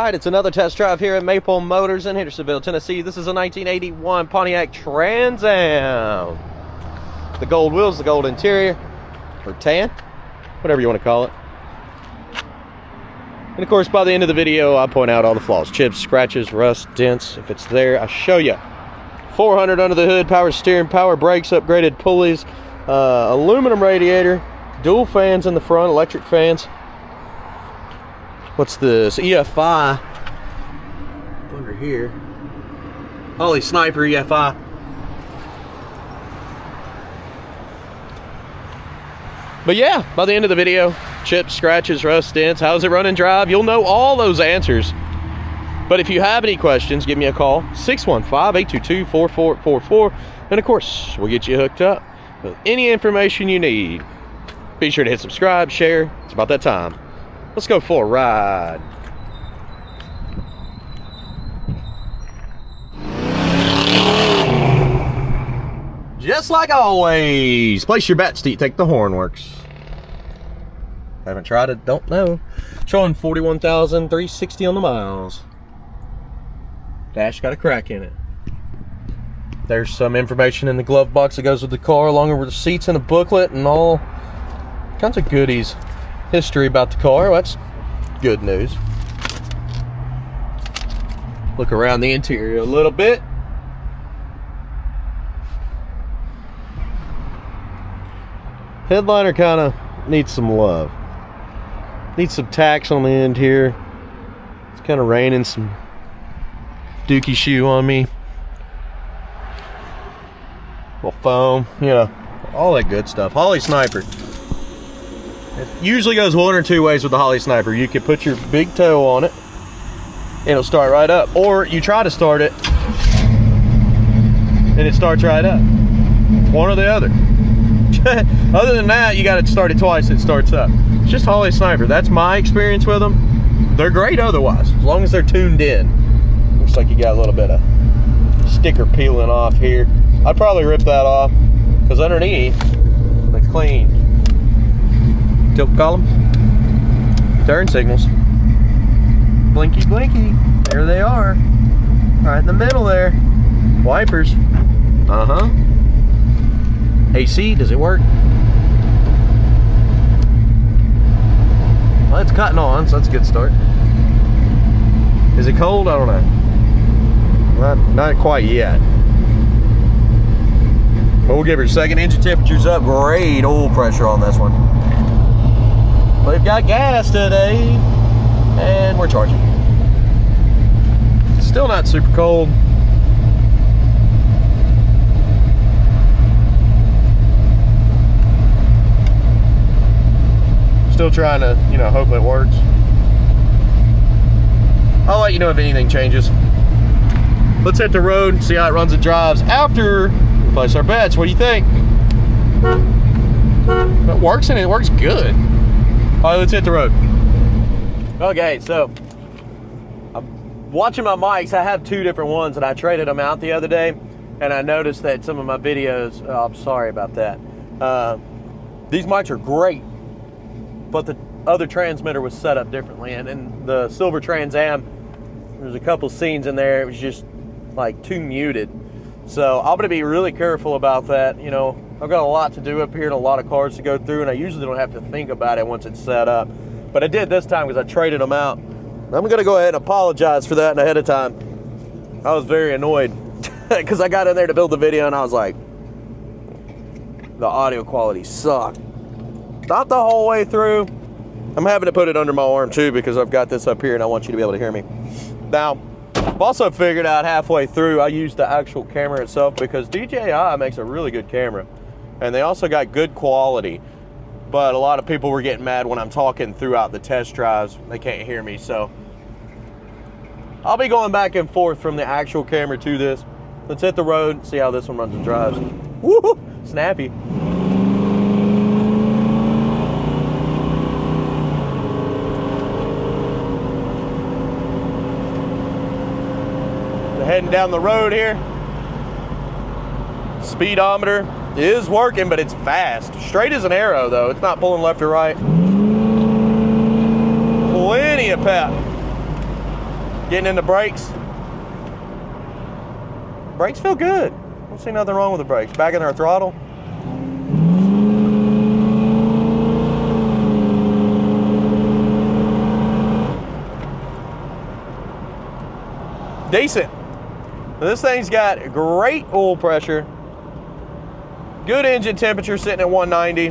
Alright, it's another test drive here at Maple Motors in Hendersonville, Tennessee. This is a 1981 Pontiac Trans Am. The gold wheels, the gold interior, or tan, whatever you want to call it. And of course, by the end of the video, I point out all the flaws. Chips, scratches, rust, dents. If it's there, I show you. 400 under the hood, power steering, power brakes, upgraded pulleys, aluminum radiator, dual fans in the front, electric fans. What's this? EFI. Under here. Holley Sniper EFI. But yeah, by the end of the video, chips, scratches, rust, dents, how's it run and drive? You'll know all those answers. But if you have any questions, give me a call, 615-822-4444. And of course, we'll get you hooked up with any information you need. Be sure to hit subscribe, share. It's about that time. Let's go for a ride. Just like always, place your bets till you think the horn works. Haven't tried it, don't know. Showing 41,360 on the miles. Dash got a crack in it. There's some information in the glove box that goes with the car, along with receipts and a booklet and all kinds of goodies. History about the car. Well, that's good news. Look around the interior a little bit. Headliner kind of needs some love. Needs some tacks on the end here. It's kind of raining some dookie shoe on me. Little foam, you know, all that good stuff. Holley Sniper. It usually goes one or two ways with the Holley Sniper. You can put your big toe on it and it'll start right up, or you try to start it and it starts right up. One or the other. Other than that, you got to start it twice, it starts up. It's just Holley Sniper. That's my experience with them. They're great otherwise, as long as they're tuned in. Looks like you got a little bit of sticker peeling off here. I'd probably rip that off, because underneath, they're clean. Tilt column, turn signals, blinky blinky, there they are, right in the middle there. Wipers, AC, does it work? Well, it's cutting on, so that's a good start. Is it cold? I don't know. Not quite yet. But we'll give her a second. Engine temperature's up. Great oil pressure on this one. We've got gas today, and we're charging. Still not super cold. Still trying to, you know, hope it works. I'll let you know if anything changes. Let's hit the road and see how it runs and drives after we place our bets. What do you think? It works, and it works good. All right, let's hit the road. Okay, so I'm watching my mics. I have two different ones, and I traded them out the other day, and I noticed that some of my videos, I'm sorry about that. These mics are great, but the other transmitter was set up differently, and in the silver Trans Am, there's a couple scenes in there, it was just like too muted. So I'm gonna be really careful about that. You know, I've got a lot to do up here and a lot of cars to go through, and I usually don't have to think about it once it's set up. But I did this time because I traded them out. I'm gonna go ahead and apologize for that ahead of time. I was very annoyed because I got in there to build the video and I was like, the audio quality sucked. Not the whole way through. I'm having to put it under my arm too because I've got this up here and I want you to be able to hear me. Now, I've also figured out halfway through I used the actual camera itself because DJI makes a really good camera. And they also got good quality. But a lot of people were getting mad when I'm talking throughout the test drives. They can't hear me, so I'll be going back and forth from the actual camera to this. Let's hit the road, see how this one runs and drives. Woo! Snappy. Heading down the road here. Speedometer is working, but it's fast. Straight as an arrow, though. It's not pulling left or right. Plenty of pep. Getting into brakes. Brakes feel good. Don't see nothing wrong with the brakes. Back in our throttle. Decent. This thing's got great oil pressure. Good engine temperature sitting at 190.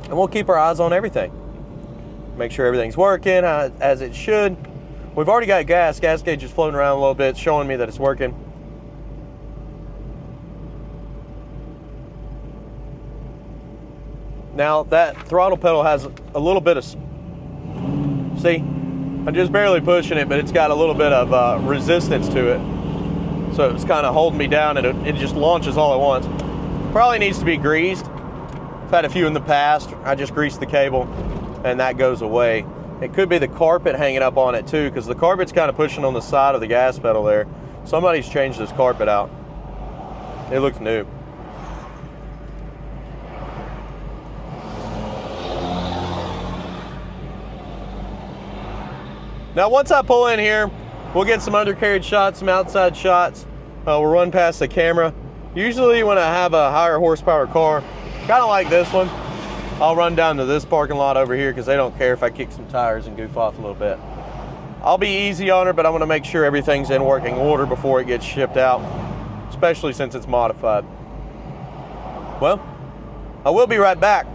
And we'll keep our eyes on everything. Make sure everything's working as it should. We've already got gas. Gas gauge is floating around a little bit, showing me that it's working. Now that throttle pedal has a little bit of, see, I'm just barely pushing it, but it's got a little bit of resistance to it. So it's kind of holding me down, and it just launches all at once. Probably needs to be greased. I've had a few in the past. I just greased the cable and that goes away. It could be the carpet hanging up on it too, because the carpet's kind of pushing on the side of the gas pedal there. Somebody's changed this carpet out. It looks new. Now once I pull in here, we'll get some undercarriage shots, some outside shots. We'll run past the camera. Usually when I have a higher horsepower car, kind of like this one, I'll run down to this parking lot over here because they don't care if I kick some tires and goof off a little bit. I'll be easy on her, but I want to make sure everything's in working order before it gets shipped out, especially since it's modified. Well, I will be right back.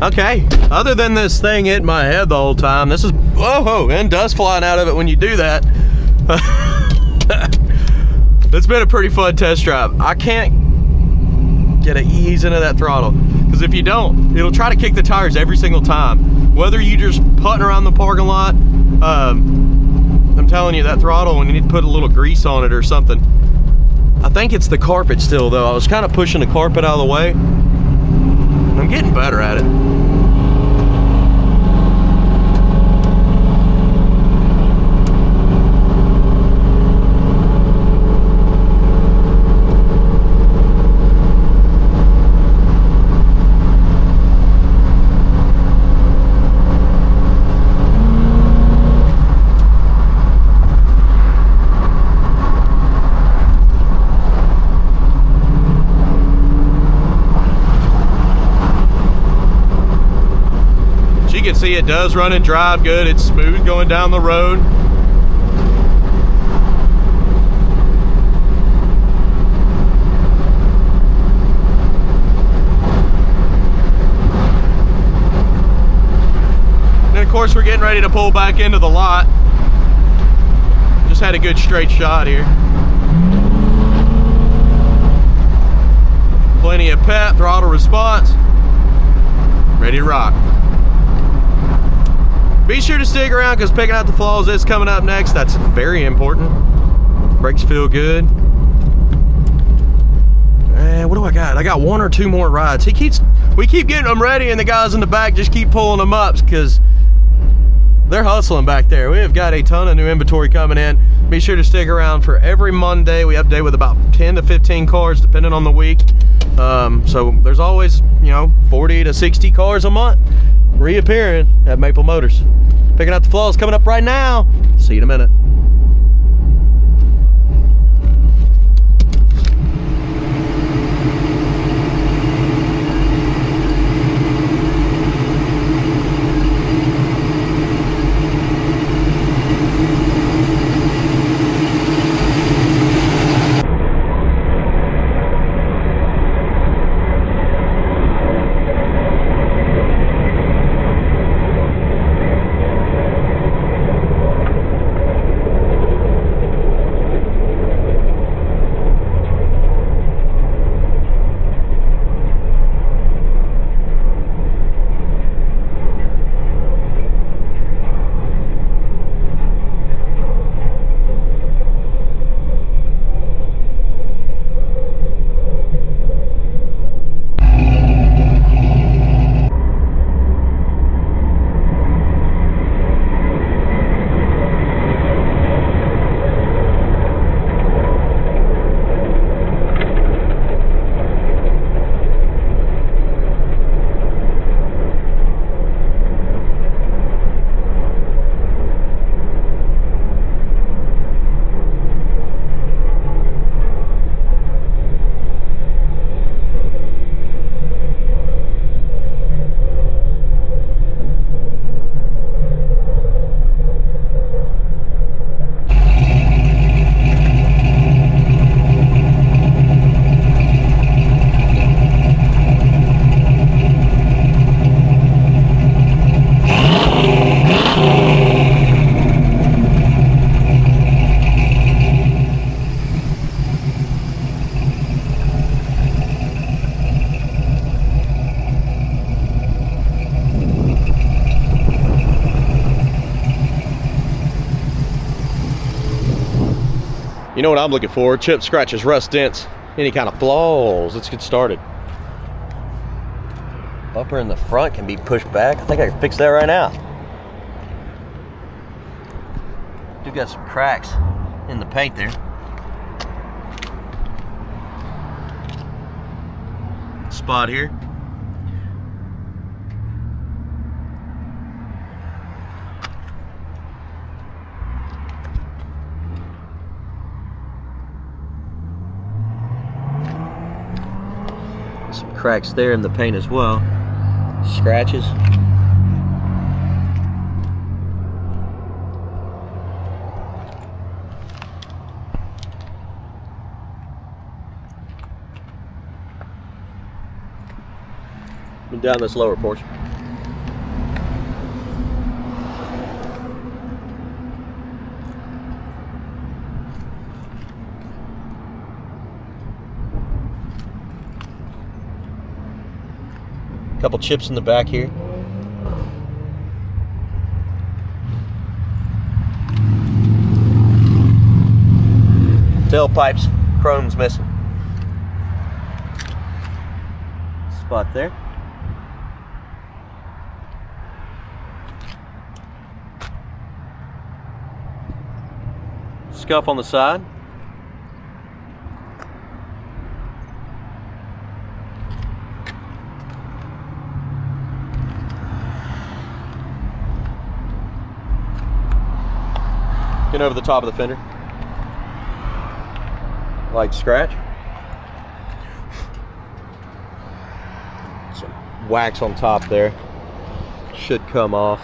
Okay, other than this thing hitting my head the whole time, this is, whoa, and dust flying out of it when you do that. It's been a pretty fun test drive. I can't get an ease into that throttle, because if you don't, it'll try to kick the tires every single time. Whether you just putting around the parking lot, I'm telling you, that throttle, when you need to put a little grease on it or something. I think it's the carpet still though. I was kind of pushing the carpet out of the way. I'm getting better at it. See, it does run and drive good. It's smooth going down the road. And of course, we're getting ready to pull back into the lot. Just had a good straight shot here. Plenty of pep, throttle response. Ready to rock. Be sure to stick around, because picking out the flaws is coming up next. That's very important. Brakes feel good. And what do I got? I got one or two more rides. We keep getting them ready, and the guys in the back just keep pulling them up because they're hustling back there. We have got a ton of new inventory coming in. Be sure to stick around for every Monday. We update with about 10 to 15 cars depending on the week. So there's always, 40 to 60 cars a month reappearing at Maple Motors. Picking out the flaws coming up right now. See you in a minute. know what I'm looking for? Chip, scratches, rust, dents, any kind of flaws. Let's get started. Bumper in the front can be pushed back. I think I can fix that right now. Do got some cracks in the paint there. Spot here. Some cracks there in the paint as well. Scratches. And down this lower portion. Couple chips in the back here. Tailpipes, chrome's missing. Spot there. Scuff on the side. Get over the top of the fender. Light scratch. Some wax on top there. Should come off.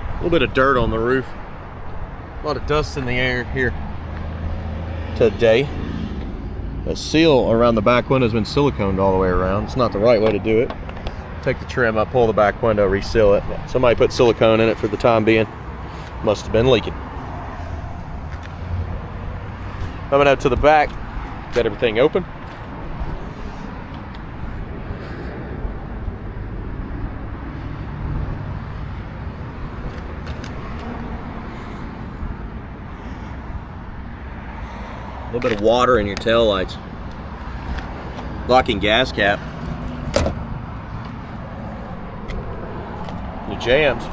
A little bit of dirt on the roof. A lot of dust in the air here today. The seal around the back window has been siliconed all the way around. It's not the right way to do it. Take the trim up, pull the back window, reseal it. Somebody put silicone in it for the time being. Must have been leaking. Coming up to the back, got everything open. A little bit of water in your tail lights. Locking gas cap. Your jams.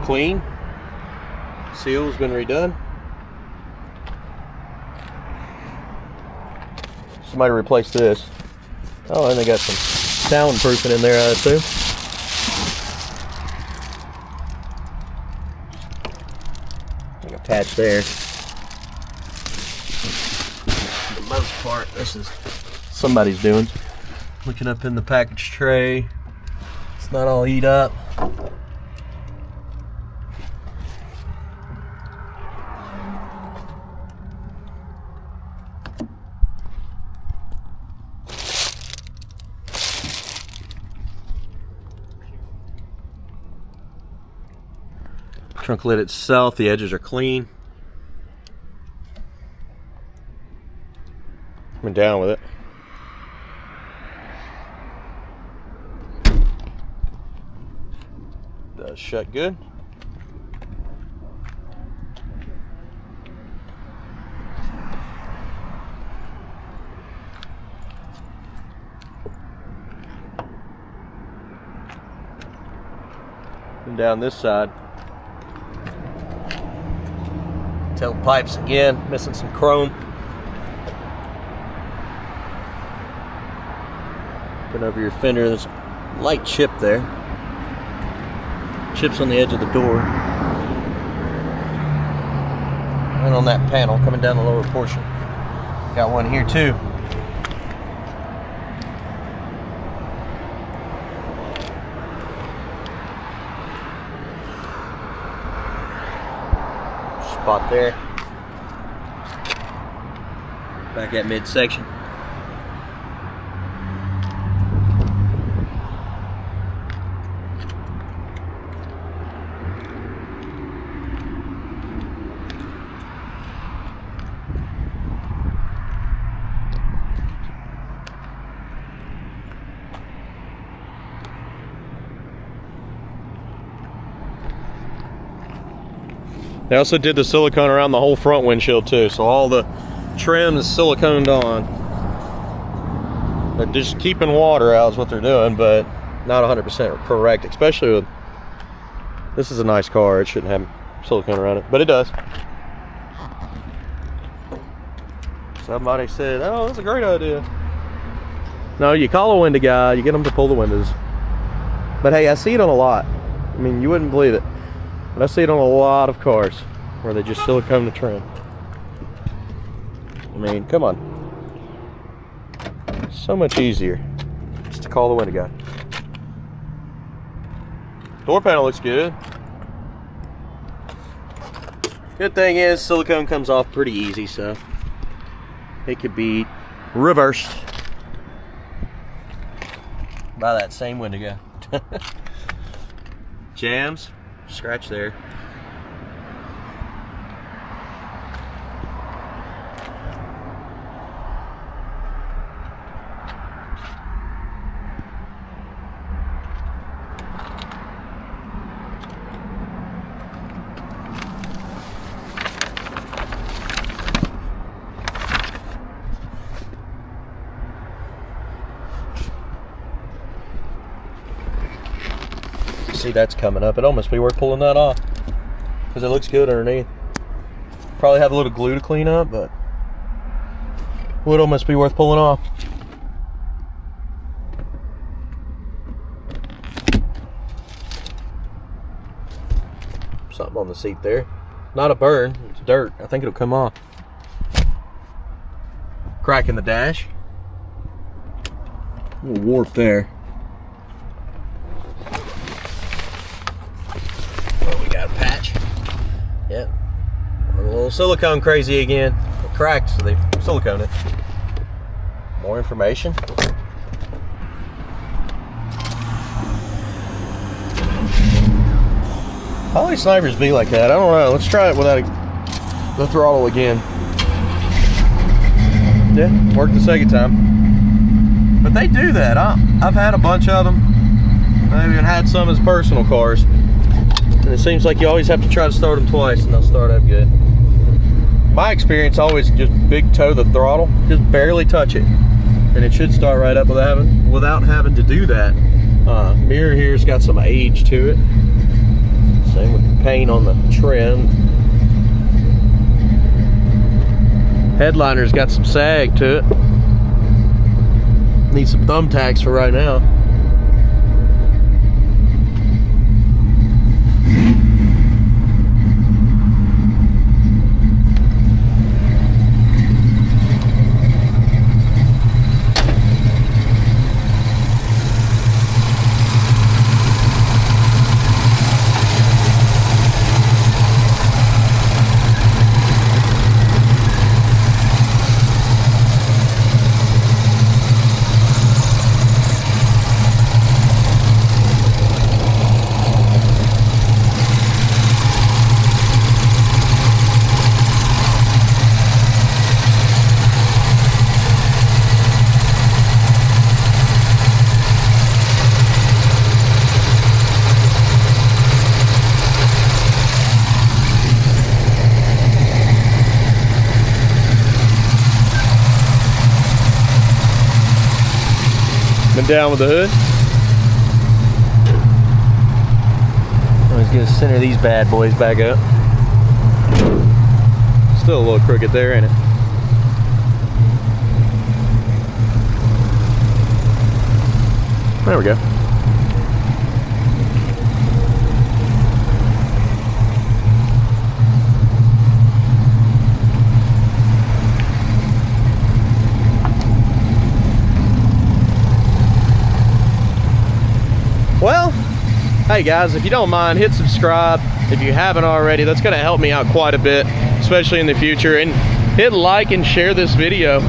Clean. Seal's been redone. Somebody replaced this. Oh, and they got some soundproofing in there, I assume. Like a patch there. Most part, this is somebody's doing. Looking up in the package tray, it's not all eat up. Trunk lid itself, the edges are clean. Coming down with it. Does shut good. And down this side. Tailpipes again, missing some chrome. Looking over your fender, there's a light chip there. Chips on the edge of the door. And on that panel coming down the lower portion. Got one here too. Spot there. Back at midsection. They also did the silicone around the whole front windshield too, so all the trim is siliconed on. They're just keeping water out is what they're doing, but not 100% correct, especially with, this is a nice car. It shouldn't have silicone around it, but it does. Somebody said, oh, that's a great idea. No, you call a window guy, you get them to pull the windows. But hey, I see it on a lot. I mean, you wouldn't believe it, but I see it on a lot of cars where they just silicone the trim. I mean, come on. So much easier just to call the window guy. Door panel looks good. Good thing is silicone comes off pretty easy, so it could be reversed by that same window guy. Jams, scratch there. See, that's coming up. It almost be worth pulling that off because it looks good underneath. Probably have a little glue to clean up, but would almost be worth pulling off. Something on the seat there. Not a burn, it's dirt. I think it'll come off. Crack in the dash. A little warp there. Yep, a little silicone crazy again. It cracked, so they silicone it. More information. Holley Snipers be like that. I don't know. Let's try it without the throttle again. Yeah, worked the second time. But they do that. I've had a bunch of them. I've even had some as personal cars. And it seems like you always have to try to start them twice and they'll start up good. My experience always just big toe the throttle, just barely touch it, and it should start right up without having to do that. Mirror here's got some age to it. Same with the paint on the trim. Headliner's got some sag to it. Need some thumbtacks for right now. Down with the hood. I'm just gonna center these bad boys back up. Still a little crooked there, ain't it? There we go. Well, hey guys, if you don't mind, hit subscribe if you haven't already. That's going to help me out quite a bit, especially in the future. And hit like and share this video.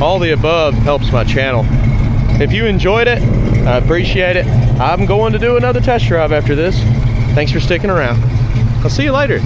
All the above helps my channel. If you enjoyed it, I appreciate it. I'm going to do another test drive after this. Thanks for sticking around. I'll see you later.